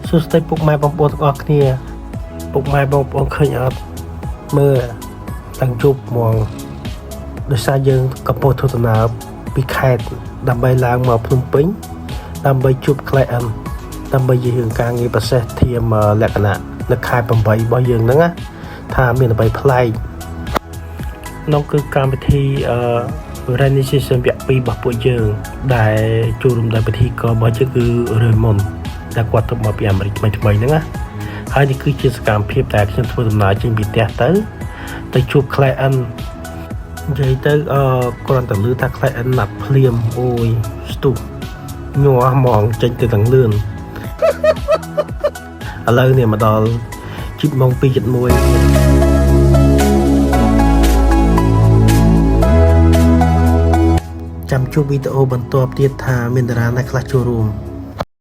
សួស្តីពុកម៉ែបងប្អូនទាំងអស់គ្នាពុកម៉ែបងប្អូនឃើញអត់មើលតាំងជប់ហ្មងដោយសារយើងកំពុងធ្វើដំណើរពីខេត្តដើម្បីឡើងមកភ្នំពេញដើម្បីជួប client ដើម្បីយើងការងារប្រសេសធៀមលក្ខណៈនៅខែ8របស់យើងហ្នឹងណាថាមានអ្វីប្លែកនោះគឺកម្មវិធីRenaissance វគ្គ2របស់ពួកយើងដែលចូលរួមដោយពិធីកររបស់យើងគឺ Raymond ដែលគាត់ទៅមកពីអាមេរិកថ្មីហ្នឹងណាហើយនេះគឺជាសកម្មភាពដែលខ្ញុំធ្វើដំណើរចេញពីផ្ទះទៅជួប client និយាយទៅគ្រាន់តែលឺថា client ណាត់ភ្លាមអូយស្ទុះញ័រហ្មងចេញទៅទាំងលឿនឥឡូវនេះមកដល់ជីបម៉ោង 2:1ចាំជួបវីដេអូបន្ទាប់ទៀតថាមានតារាណាខ្លះចូលរួម